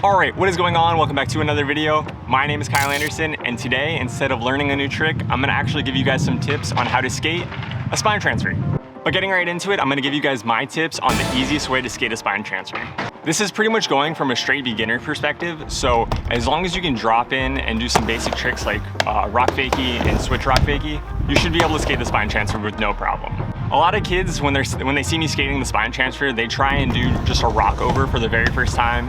Alright, what is going on? Welcome back to another video. My name is Kyle Anderson, and today, instead of learning a new trick, I'm gonna actually give you guys some tips on how to skate a spine transfer. But getting right into it, I'm gonna give you guys my tips on the easiest way to skate a spine transfer. This is pretty much going from a straight beginner perspective, so as long as you can drop in and do some basic tricks like rock fakie and switch rock fakie, you should be able to skate the spine transfer with no problem. A lot of kids, when they see me skating the spine transfer, they try and do just a rock over for the very first time.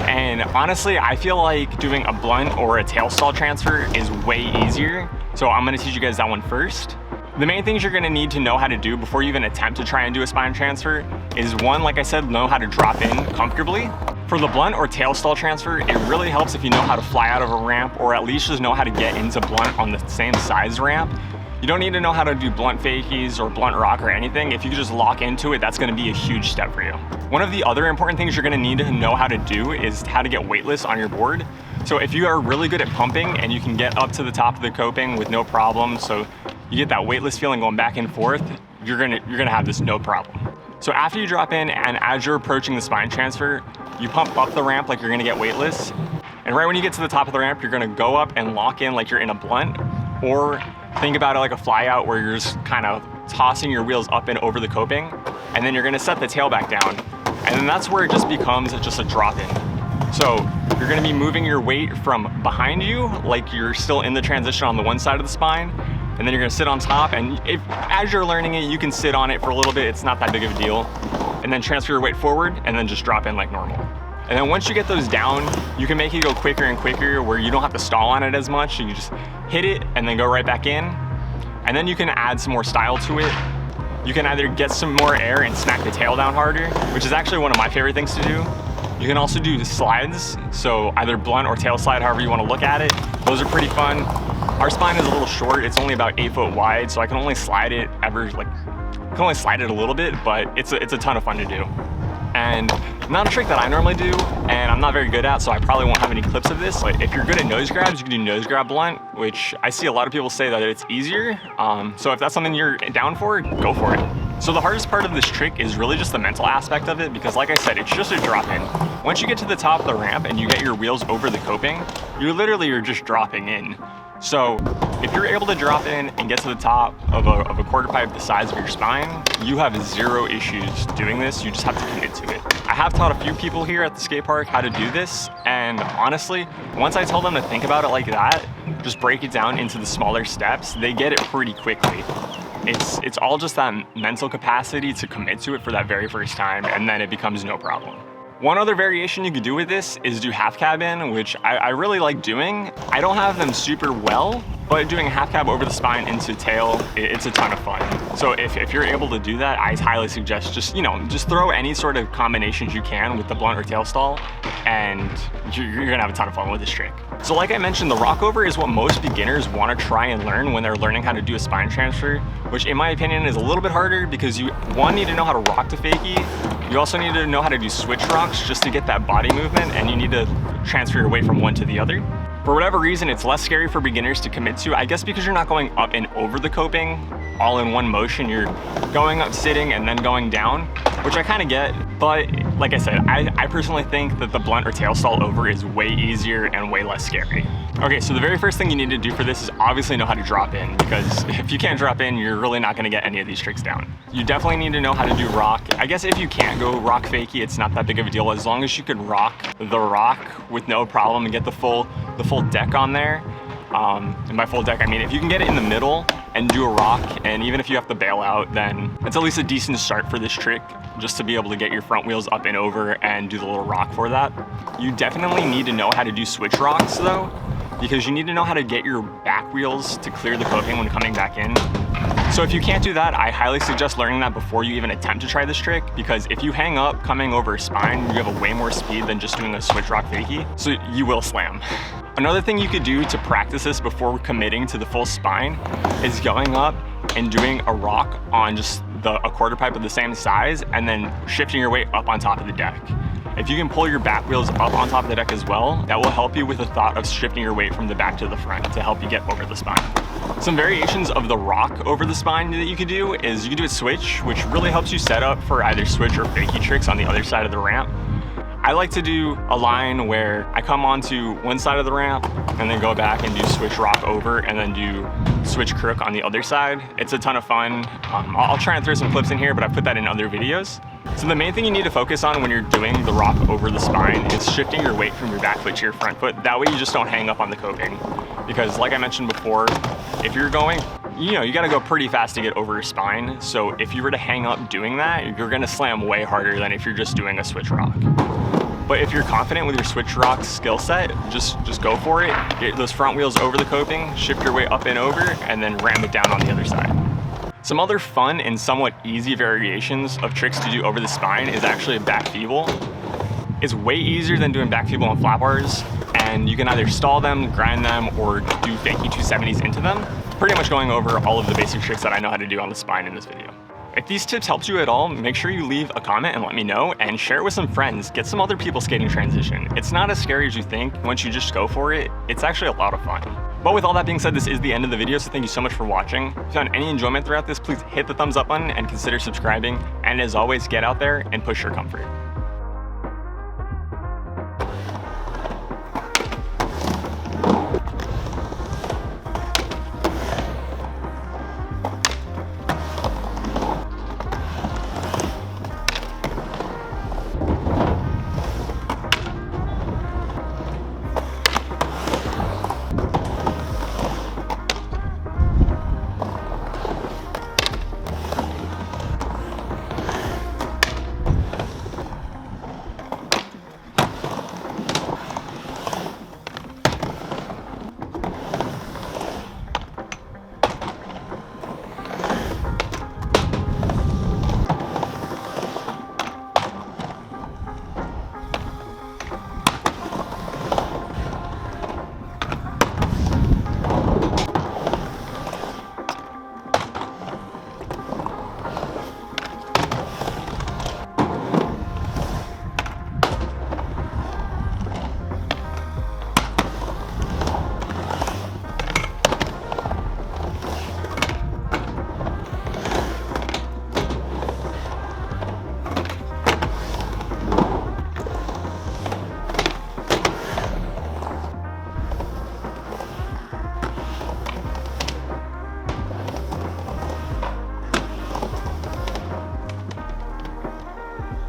And honestly, I feel like doing a blunt or a tail stall transfer is way easier. So I'm gonna teach you guys that one first. The main things you're gonna need to know how to do before you even attempt to try and do a spine transfer is one, like I said, know how to drop in comfortably. For the blunt or tail stall transfer, it really helps if you know how to fly out of a ramp or at least just know how to get into blunt on the same size ramp. You don't need to know how to do blunt fakies or blunt rock or anything. If you can just lock into it, that's gonna be a huge step for you. One of the other important things you're gonna need to know how to do is how to get weightless on your board. So if you are really good at pumping and you can get up to the top of the coping with no problem, so you get that weightless feeling going back and forth, you're gonna have this no problem. So after you drop in and as you're approaching the spine transfer, you pump up the ramp like you're gonna get weightless. And right when you get to the top of the ramp, you're gonna go up and lock in like you're in a blunt, or think about it like a fly out where you're just kind of tossing your wheels up and over the coping, and then you're gonna set the tail back down. And then that's where it just becomes just a drop in. So you're gonna be moving your weight from behind you like you're still in the transition on the one side of the spine, and then you're gonna sit on top, and as you're learning it, you can sit on it for a little bit, it's not that big of a deal. And then transfer your weight forward and then just drop in like normal. And then once you get those down, you can make it go quicker and quicker where you don't have to stall on it as much. You just hit it and then go right back in. And then you can add some more style to it. You can either get some more air and smack the tail down harder, which is actually one of my favorite things to do. You can also do slides, so either blunt or tail slide, however you want to look at it. Those are pretty fun. Our spine is a little short. It's only about 8 foot wide, so I can only slide it a little bit, but it's a ton of fun to do. And not a trick that I normally do, and I'm not very good at, so I probably won't have any clips of this. Like, if you're good at nose grabs, you can do nose grab blunt, which I see a lot of people say that it's easier. So if that's something you're down for, go for it. So the hardest part of this trick is really just the mental aspect of it, because like I said, it's just a drop in. Once you get to the top of the ramp and you get your wheels over the coping, you literally are just dropping in. So if you're able to drop in and get to the top of a quarter pipe the size of your spine, you have zero issues doing this. You just have to commit to it. I have taught a few people here at the skate park how to do this, and honestly, once I tell them to think about it like that, just break it down into the smaller steps, they get it pretty quickly. It's all just that mental capacity to commit to it for that very first time, and then it becomes no problem. One other variation you could do with this is do half cab in, which I really like doing. I don't have them super well, but doing a half cab over the spine into tail, it's a ton of fun. So if you're able to do that, I highly suggest just throw any sort of combinations you can with the blunt or tail stall, and you're gonna have a ton of fun with this trick. So like I mentioned, the rock over is what most beginners want to try and learn when they're learning how to do a spine transfer, which in my opinion is a little bit harder because you, one, need to know how to rock to fakie. You also need to know how to do switch rocks just to get that body movement, and you need to transfer your weight from one to the other. For whatever reason, it's less scary for beginners to commit to, I guess because you're not going up and over the coping all in one motion. You're going up, sitting, and then going down, which I kind of get. But like I said, I personally think that the blunt or tail stall over is way easier and way less scary. Okay, so the very first thing you need to do for this is obviously know how to drop in, because if you can't drop in, you're really not gonna get any of these tricks down. You definitely need to know how to do rock. I guess if you can't go rock fakie, it's not that big of a deal, as long as you can rock the rock with no problem and get the full deck on there. And by full deck, I mean if you can get it in the middle and do a rock, and even if you have to bail out, then it's at least a decent start for this trick, just to be able to get your front wheels up and over and do the little rock for that. You definitely need to know how to do switch rocks though, because you need to know how to get your back wheels to clear the coping when coming back in. So if you can't do that, I highly suggest learning that before you even attempt to try this trick, because if you hang up coming over a spine, you have a way more speed than just doing a switch rock fakie, so you will slam. Another thing you could do to practice this before committing to the full spine is going up and doing a rock on just a quarter pipe of the same size, and then shifting your weight up on top of the deck. If you can pull your back wheels up on top of the deck as well, that will help you with the thought of shifting your weight from the back to the front to help you get over the spine. Some variations of the rock over the spine that you could do is you can do a switch, which really helps you set up for either switch or fakie tricks on the other side of the ramp. I like to do a line where I come onto one side of the ramp and then go back and do switch rock over and then do switch crook on the other side. It's a ton of fun. I'll try and throw some clips in here, but I put that in other videos. So the main thing you need to focus on when you're doing the rock over the spine is shifting your weight from your back foot to your front foot. That way you just don't hang up on the coping. Because like I mentioned before, if you're going, you gotta go pretty fast to get over your spine. So if you were to hang up doing that, you're gonna slam way harder than if you're just doing a switch rock. But if you're confident with your switch rock skill set, just go for it. Get those front wheels over the coping, shift your weight up and over, and then ram it down on the other side. Some other fun and somewhat easy variations of tricks to do over the spine is actually a back feeble. It's way easier than doing back feeble on flat bars, and you can either stall them, grind them, or do fakey 270s into them. Pretty much going over all of the basic tricks that I know how to do on the spine in this video. If these tips helped you at all, make sure you leave a comment and let me know, and share it with some friends. Get some other people skating transition. It's not as scary as you think. Once you just go for it, it's actually a lot of fun. But with all that being said, this is the end of the video, so thank you so much for watching. If you found any enjoyment throughout this, please hit the thumbs up button and consider subscribing. And as always, get out there and push your comfort.